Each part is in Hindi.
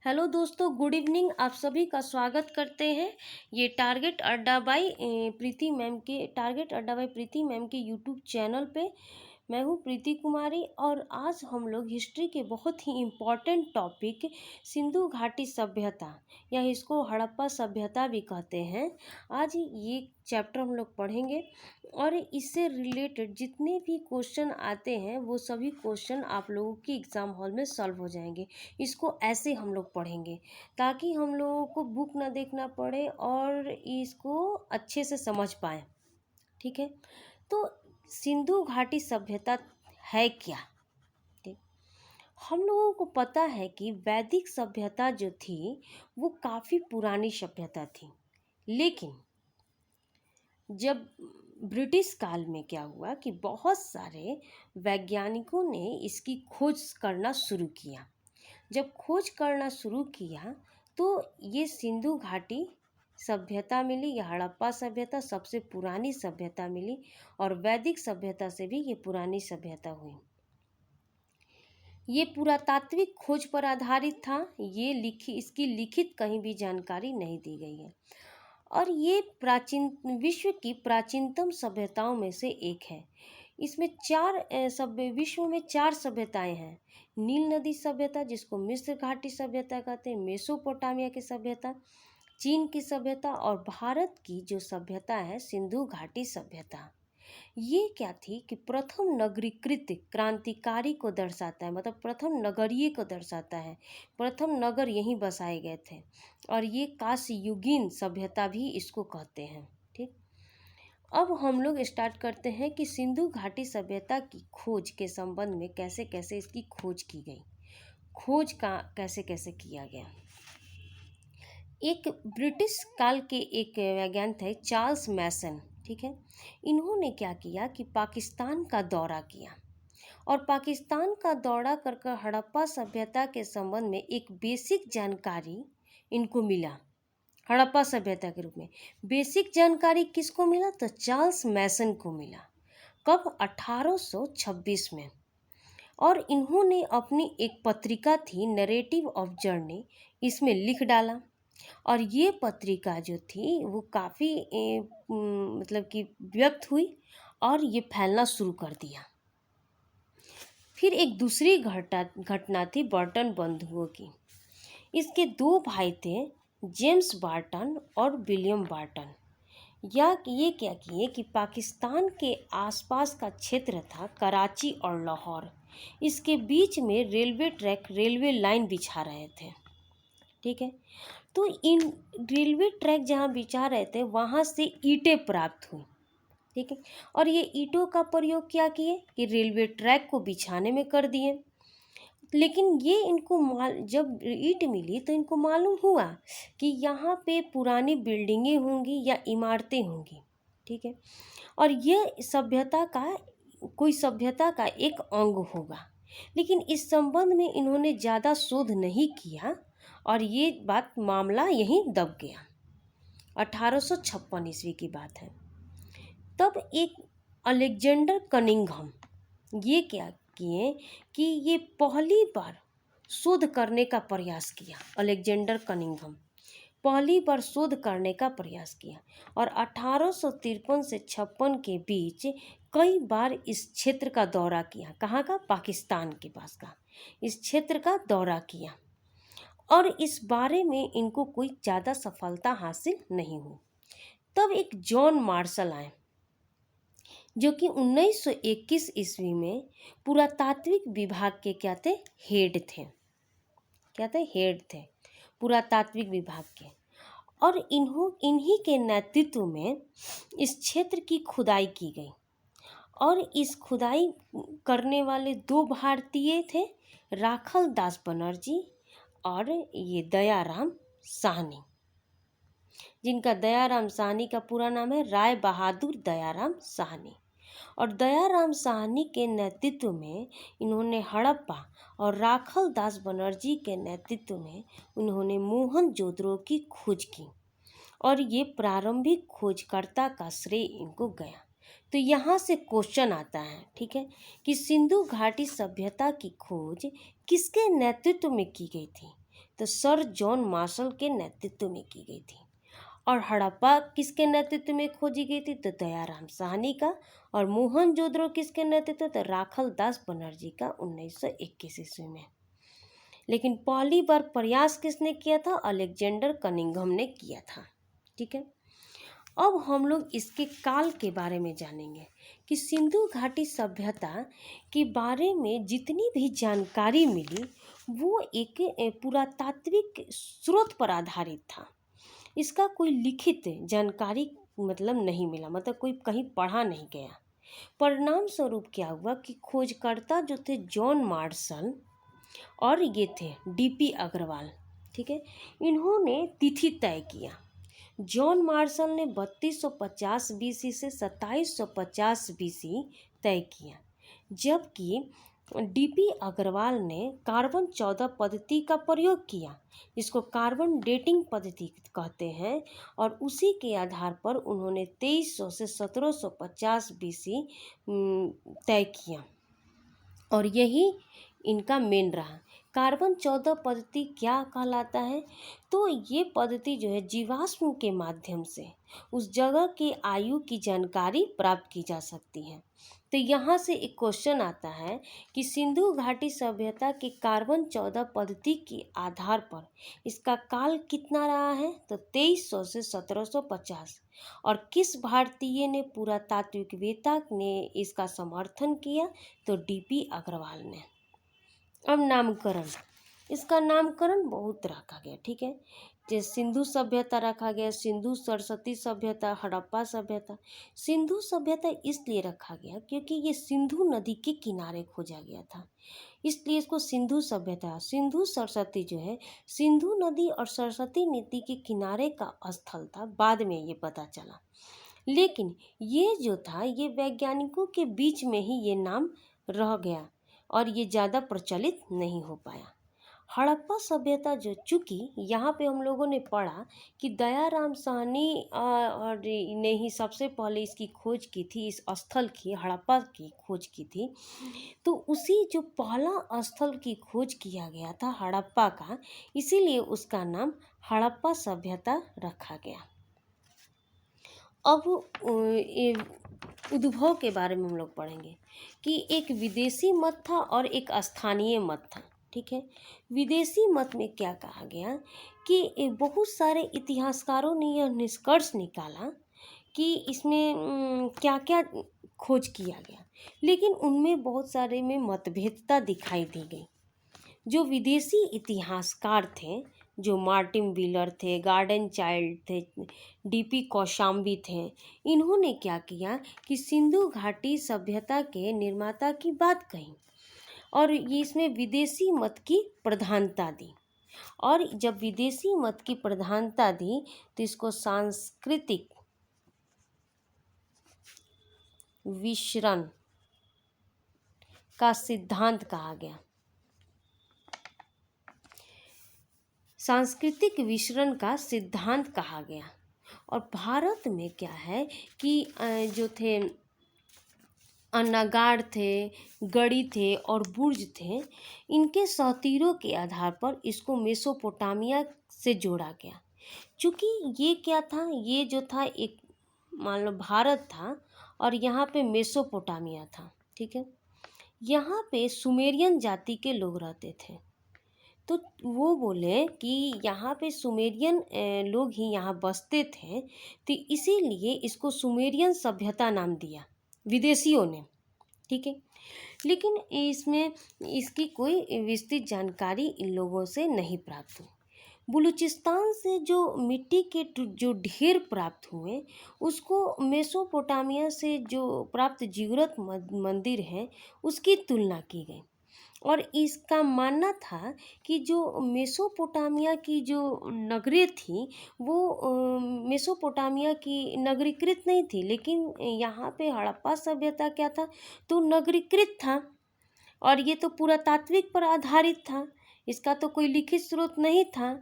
हेलो दोस्तों, गुड इवनिंग। आप सभी का स्वागत करते हैं। ये टारगेट अड्डा बाई प्रीति मैम के यूट्यूब चैनल पे मैं हूँ प्रीति कुमारी। और आज हम लोग हिस्ट्री के बहुत ही इम्पॉर्टेंट टॉपिक सिंधु घाटी सभ्यता या इसको हड़प्पा सभ्यता भी कहते हैं, आज ये चैप्टर हम लोग पढ़ेंगे। और इससे रिलेटेड जितने भी क्वेश्चन आते हैं वो सभी क्वेश्चन आप लोगों की एग्ज़ाम हॉल में सॉल्व हो जाएंगे। इसको ऐसे हम लोग पढ़ेंगे ताकि हम लोगों को बुक ना देखना पड़े और इसको अच्छे से समझ पाएँ। ठीक है, तो सिंधु घाटी सभ्यता है क्या? ठीक, हम लोगों को पता है कि वैदिक सभ्यता जो थी वो काफ़ी पुरानी सभ्यता थी, लेकिन जब ब्रिटिश काल में क्या हुआ कि बहुत सारे वैज्ञानिकों ने इसकी खोज करना शुरू किया। जब खोज करना शुरू किया तो ये सिंधु घाटी सभ्यता मिली, या हड़प्पा सभ्यता सबसे पुरानी सभ्यता मिली, और वैदिक सभ्यता से भी ये पुरानी सभ्यता हुई। ये पुरातात्विक खोज पर आधारित था। इसकी लिखित कहीं भी जानकारी नहीं दी गई है। और ये विश्व की प्राचीनतम सभ्यताओं में से एक है। इसमें विश्व में 4 सभ्यताएं हैं। नील नदी सभ्यता, जिसको मिस्र घाटी सभ्यता कहते हैं, मेसोपोटामिया की सभ्यता, चीन की सभ्यता, और भारत की जो सभ्यता है सिंधु घाटी सभ्यता। ये क्या थी कि प्रथम नगरीकृत क्रांतिकारी को दर्शाता है, मतलब प्रथम नगरीय को दर्शाता है। प्रथम नगर यहीं बसाए गए थे, और ये कांस्ययुगीन सभ्यता भी इसको कहते हैं। ठीक, अब हम लोग स्टार्ट करते हैं कि सिंधु घाटी सभ्यता की खोज के संबंध में कैसे कैसे इसकी खोज की गई, खोज का कैसे कैसे किया गया। एक ब्रिटिश काल के एक वैज्ञानिक थे, चार्ल्स मैसन। ठीक है, इन्होंने क्या किया कि पाकिस्तान का दौरा किया, और पाकिस्तान का दौरा कर कर हड़प्पा सभ्यता के संबंध में एक बेसिक जानकारी इनको मिला। हड़प्पा सभ्यता के रूप में बेसिक जानकारी किसको मिला? तो चार्ल्स मैसन को मिला। कब? 1826 में। और इन्होंने अपनी एक पत्रिका थी नरेटिव ऑफ जर्नी, इसमें लिख डाला। और ये पत्रिका जो थी वो काफ़ी मतलब कि व्यक्त हुई और ये फैलना शुरू कर दिया। फिर एक दूसरी घटना थी बर्टन बंधुओं की। इसके 2 भाई थे, जेम्स बार्टन और विलियम बार्टन। ये क्या किए कि पाकिस्तान के आसपास का क्षेत्र था कराची और लाहौर, इसके बीच में रेलवे लाइन बिछा रहे थे। ठीक है, तो इन रेलवे ट्रैक जहाँ बिछा रहे थे वहाँ से ईंटें प्राप्त हुई। ठीक है, और ये ईंटों का प्रयोग क्या किए कि रेलवे ट्रैक को बिछाने में कर दिए। लेकिन ये इनको जब ईंट मिली तो इनको मालूम हुआ कि यहाँ पे पुरानी बिल्डिंगें होंगी या इमारतें होंगी। ठीक है, और ये कोई सभ्यता का एक अंग होगा। लेकिन इस संबंध में इन्होंने ज़्यादा शोध नहीं किया और ये मामला यहीं दब गया। 1856 ईस्वी की बात है। तब एक अलेक्जेंडर कनिंघम ये क्या किए कि ये पहली बार शोध करने का प्रयास किया। अलेक्जेंडर कनिंघम पहली बार शोध करने का प्रयास किया, और 1853 से 56 के बीच कई बार इस क्षेत्र का दौरा किया। कहाँ का? पाकिस्तान के पास का इस क्षेत्र का दौरा किया, और इस बारे में इनको कोई ज़्यादा सफलता हासिल नहीं हुई। तब एक जॉन मार्शल आए, जो कि 1921 ईस्वी में पुरातात्विक विभाग के क्या थे? हेड थे। क्या थे? हेड थे पुरातात्विक विभाग के। और इन्हीं के नेतृत्व में इस क्षेत्र की खुदाई की गई, और इस खुदाई करने वाले 2 भारतीय थे, राखल दास बनर्जी और ये दयाराम साहनी, जिनका दयाराम साहनी का पूरा नाम है राय बहादुर दयाराम साहनी। और दयाराम साहनी के नेतृत्व में इन्होंने हड़प्पा, और राखल दास बनर्जी के नेतृत्व में उन्होंने मोहनजोदड़ो की खोज की, और ये प्रारंभिक खोजकर्ता का श्रेय इनको गया। तो यहाँ से क्वेश्चन आता है, ठीक है, कि सिंधु घाटी सभ्यता की खोज किसके नेतृत्व में की गई थी? तो सर जॉन मार्शल के नेतृत्व में की गई थी। और हड़प्पा किसके नेतृत्व में खोजी गई थी? तो दयाराम साहनी का। और मोहनजोदड़ो किसके नेतृत्व? तो राखल दास बनर्जी का 1921 ईस्वी में। लेकिन पहली बार प्रयास किसने किया था? अलेक्जेंडर कनिंघम ने किया था। ठीक है, अब हम लोग इसके काल के बारे में जानेंगे कि सिंधु घाटी सभ्यता के बारे में जितनी भी जानकारी मिली वो एक पुरातात्विक स्रोत पर आधारित था। इसका कोई लिखित जानकारी मतलब नहीं मिला, मतलब कोई कहीं पढ़ा नहीं गया। परिणाम स्वरूप क्या हुआ कि खोजकर्ता जो थे जॉन मार्शल और ये थे डीपी अग्रवाल, ठीक है, इन्होंने तिथि तय किया। जॉन मार्शल ने 3250 बीसी से 2750 बीसी तय किया, जबकि डीपी अग्रवाल ने कार्बन 14 पद्धति का प्रयोग किया, जिसको कार्बन डेटिंग पद्धति कहते हैं, और उसी के आधार पर उन्होंने 2300 से 1750 बीसी तय किया, और यही इनका मेन रहा। कार्बन 14 पद्धति क्या कहलाता है? तो ये पद्धति जो है जीवाश्म के माध्यम से उस जगह के आयु की जानकारी प्राप्त की जा सकती है। तो यहाँ से एक क्वेश्चन आता है कि सिंधु घाटी सभ्यता के कार्बन 14 पद्धति के आधार पर इसका काल कितना रहा है? तो 2300 से 1750। और किस भारतीय ने, पुरातात्विकवेत्ता ने इसका समर्थन किया? तो डीपी अग्रवाल ने। अब नामकरण, इसका नामकरण बहुत रखा गया, ठीक है, जैसे सिंधु सभ्यता रखा गया, सिंधु सरस्वती सभ्यता, हड़प्पा सभ्यता। सिंधु सभ्यता इसलिए रखा गया क्योंकि ये सिंधु नदी के किनारे खोजा गया था, इसलिए इसको सिंधु सभ्यता। सिंधु सरस्वती जो है, सिंधु नदी और सरस्वती नदी के किनारे का स्थल था, बाद में ये पता चला। लेकिन ये जो था ये वैज्ञानिकों के बीच में ही ये नाम रह गया और ये ज़्यादा प्रचलित नहीं हो पाया। हड़प्पा सभ्यता जो, चूँकि यहाँ पे हम लोगों ने पढ़ा कि दयाराम साहनी और ने ही सबसे पहले इसकी खोज की थी, इस स्थल की, हड़प्पा की खोज की थी, तो उसी जो पहला स्थल की खोज किया गया था हड़प्पा का, इसीलिए उसका नाम हड़प्पा सभ्यता रखा गया। अब उद्भव के बारे में हम लोग पढ़ेंगे कि एक विदेशी मत था और एक स्थानीय मत था, ठीक है। विदेशी मत में क्या कहा गया कि बहुत सारे इतिहासकारों ने यह निष्कर्ष निकाला कि इसमें क्या क्या खोज किया गया, लेकिन उनमें बहुत सारे में मतभेदता दिखाई दी गई। जो विदेशी इतिहासकार थे, जो मार्टिन व्हीलर थे, गार्डन चाइल्ड थे, डीपी कौशाम्बी थे, इन्होंने क्या किया कि सिंधु घाटी सभ्यता के निर्माता की बात कही और ये इसमें विदेशी मत की प्रधानता दी। और जब विदेशी मत की प्रधानता दी तो इसको सांस्कृतिक विसरण का सिद्धांत कहा गया। सांस्कृतिक विसरण का सिद्धांत कहा गया। और भारत में क्या है कि जो थे नगाड़ थे, गढ़ी थे और बुर्ज थे, इनके सहतीरों के आधार पर इसको मेसोपोटामिया से जोड़ा गया। चूँकि ये क्या था, ये जो था एक मान लो भारत था और यहाँ पे मेसोपोटामिया था, ठीक है। यहाँ पे सुमेरियन जाति के लोग रहते थे, तो वो बोले कि यहाँ पे सुमेरियन लोग ही यहाँ बसते थे, तो इसीलिए इसको सुमेरियन सभ्यता नाम दिया विदेशियों ने, ठीक है। लेकिन इसमें इसकी कोई विस्तृत जानकारी इन लोगों से नहीं प्राप्त हुई। बलूचिस्तान से जो मिट्टी के जो ढेर प्राप्त हुए, उसको मेसोपोटामिया से जो प्राप्त जिगरत मंदिर है उसकी तुलना की गई। और इसका मानना था कि जो मेसोपोटामिया की जो नगरें थी वो मेसोपोटामिया की नगरीकृत नहीं थी, लेकिन यहाँ पे हड़प्पा सभ्यता क्या था, तो नगरीकृत था। और ये तो पुरातात्विक पर आधारित था, इसका तो कोई लिखित स्रोत नहीं था।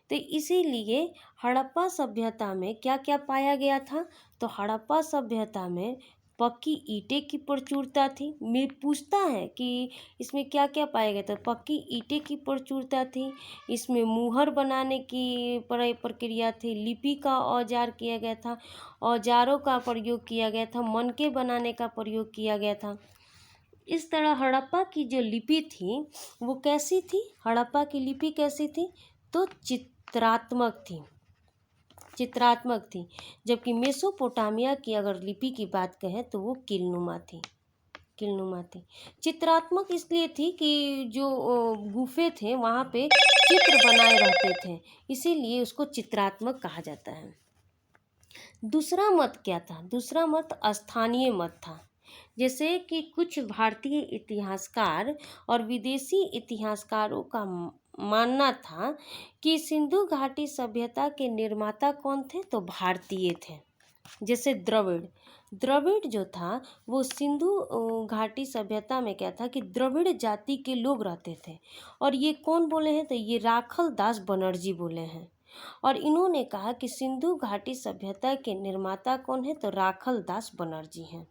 तो इसीलिए हड़प्पा सभ्यता में क्या क्या पाया गया था, तो हड़प्पा सभ्यता में पक्की ईंटें की प्रचुरता थी। मैं पूछता है कि इसमें क्या क्या पाया गया, तो पक्की ईंटें की प्रचुरता थी, इसमें मुहर बनाने की प्रक्रिया थी, लिपि का औजार किया गया था, औजारों का प्रयोग किया गया था, मनके बनाने का प्रयोग किया गया था। इस तरह हड़प्पा की जो लिपि थी वो कैसी थी, हड़प्पा की लिपि कैसी थी, तो चित्रात्मक थी, चित्रात्मक थी। जबकि मेसोपोटामिया की अगर लिपि की बात कहें तो वो कीलनुमा थी, कीलनुमा थी। चित्रात्मक इसलिए थी कि जो गुफे थे वहाँ पे चित्र बनाए रहते थे, इसीलिए उसको चित्रात्मक कहा जाता है। दूसरा मत क्या था, दूसरा मत स्थानीय मत था। जैसे कि कुछ भारतीय इतिहासकार और विदेशी इतिहासकारों का मानना था कि सिंधु घाटी सभ्यता के निर्माता कौन थे, तो भारतीय थे। जैसे द्रविड़, द्रविड़ जो था वो सिंधु घाटी सभ्यता में क्या था कि द्रविड़ जाति के लोग रहते थे। और ये कौन बोले हैं, तो ये राखल दास बनर्जी बोले हैं। और इन्होंने कहा कि सिंधु घाटी सभ्यता के निर्माता कौन है, तो राखल दास बनर्जी हैं।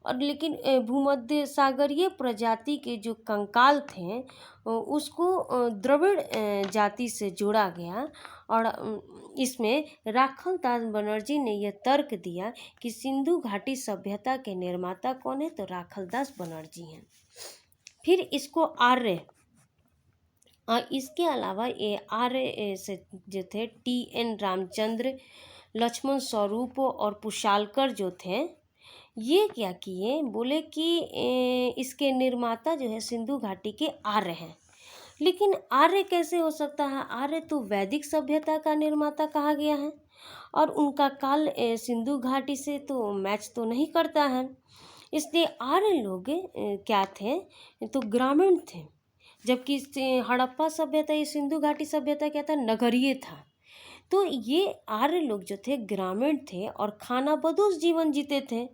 और लेकिन भूमध्य सागरीय प्रजाति के जो कंकाल थे उसको द्रविड़ जाति से जोड़ा गया। और इसमें राखल दास बनर्जी ने यह तर्क दिया कि सिंधु घाटी सभ्यता के निर्माता कौन है, तो राखल दास बनर्जी हैं। फिर इसको आर्य, और इसके अलावा ये आर्य से जो थे TN रामचंद्र, लक्ष्मण स्वरूप और पुशालकर जो थे, ये क्या किए, बोले कि इसके निर्माता जो है सिंधु घाटी के आर्य हैं। लेकिन आर्य कैसे हो सकता है, आर्य तो वैदिक सभ्यता का निर्माता कहा गया है और उनका काल सिंधु घाटी से तो मैच तो नहीं करता है। इसलिए आर्य लोग क्या थे, तो ग्रामीण थे। जबकि हड़प्पा सभ्यता, ये सिंधु घाटी सभ्यता क्या था, नगरीय था। तो ये आर्य लोग जो थे ग्रामीण थे और खानाबदोश जीवन जीते थे।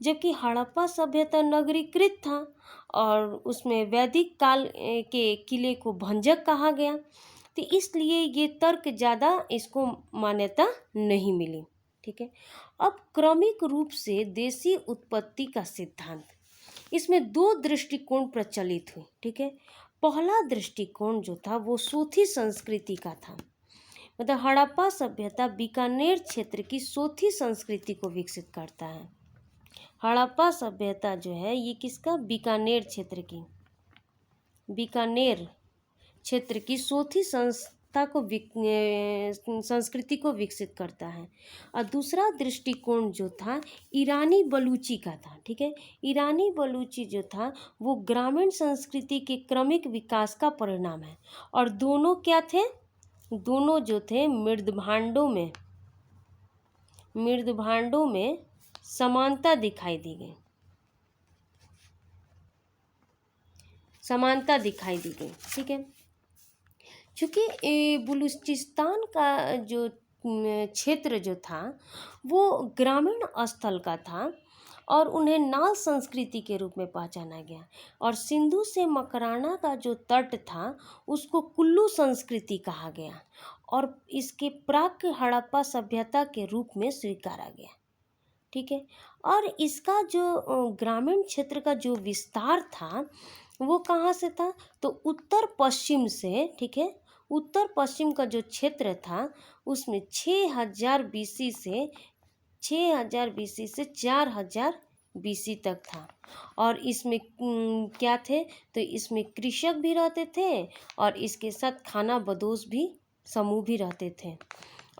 जबकि हड़प्पा सभ्यता नगरीकृत था और उसमें वैदिक काल के किले को भंजक कहा गया। तो इसलिए ये तर्क ज़्यादा इसको मान्यता नहीं मिली। ठीक है, अब क्रमिक रूप से देशी उत्पत्ति का सिद्धांत, इसमें दो दृष्टिकोण प्रचलित हुए। ठीक है, पहला दृष्टिकोण जो था वो सोथी संस्कृति का था। मतलब हड़प्पा सभ्यता बीकानेर क्षेत्र की सोथी संस्कृति को विकसित करता है। हड़प्पा सभ्यता जो है ये किसका, बीकानेर क्षेत्र की, बीकानेर क्षेत्र की सोथी संस्कृति को विकसित करता है। और दूसरा दृष्टिकोण जो था ईरानी बलूची का था। ठीक है, ईरानी बलूची जो था वो ग्रामीण संस्कृति के क्रमिक विकास का परिणाम है। और दोनों क्या थे, दोनों जो थे मृदभांडों में समानता दिखाई दी गई, समानता दिखाई दी गई। ठीक है, चूँकि बलूचिस्तान का जो क्षेत्र जो था वो ग्रामीण स्थल का था और उन्हें नाल संस्कृति के रूप में पहचाना गया। और सिंधु से मकराना का जो तट था उसको कुल्लू संस्कृति कहा गया और इसके प्राक हड़प्पा सभ्यता के रूप में स्वीकारा गया। ठीक है, और इसका जो ग्रामीण क्षेत्र का जो विस्तार था वो कहाँ से था, तो उत्तर पश्चिम से। ठीक है, उत्तर पश्चिम का जो क्षेत्र था उसमें 6000 BC से 4000 BC तक था। और इसमें क्या थे, तो इसमें कृषक भी रहते थे और इसके साथ खाना बदोश भी समूह भी रहते थे।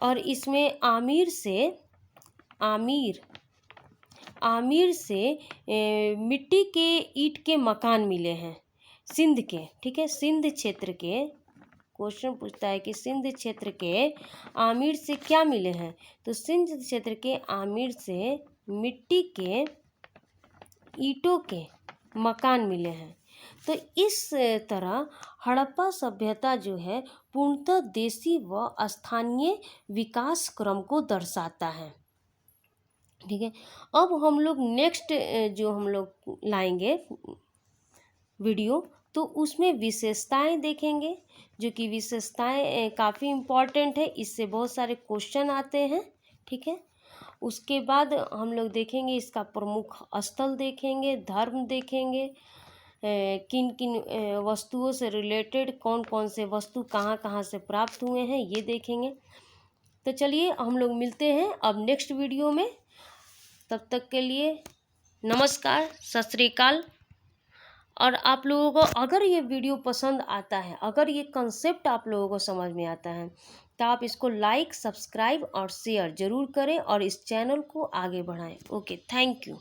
और इसमें आमिर से मिट्टी के ईंट के मकान मिले हैं सिंध के। ठीक है, सिंध क्षेत्र के, क्वेश्चन पूछता है कि सिंध क्षेत्र के आमिर से क्या मिले हैं, तो सिंध क्षेत्र के आमिर से मिट्टी के ईंटों के मकान मिले हैं। तो इस तरह हड़प्पा सभ्यता जो है पूर्णतः देशी व स्थानीय विकास क्रम को दर्शाता है। ठीक है, अब हम लोग नेक्स्ट जो हम लोग लाएंगे वीडियो, तो उसमें विशेषताएं देखेंगे, जो कि विशेषताएं काफ़ी इम्पॉर्टेंट है, इससे बहुत सारे क्वेश्चन आते हैं। ठीक है, उसके बाद हम लोग देखेंगे इसका प्रमुख स्थल देखेंगे, धर्म देखेंगे, किन किन वस्तुओं से रिलेटेड कौन कौन से वस्तु कहाँ कहाँ से प्राप्त हुए हैं ये देखेंगे। तो चलिए हम लोग मिलते हैं अब नेक्स्ट वीडियो में। तब तक के लिए नमस्कार, सत श्री अकाल। और आप लोगों को अगर ये वीडियो पसंद आता है, अगर ये कंसेप्ट आप लोगों को समझ में आता है, तो आप इसको लाइक, सब्सक्राइब और शेयर ज़रूर करें और इस चैनल को आगे बढ़ाएं। Okay, thank you.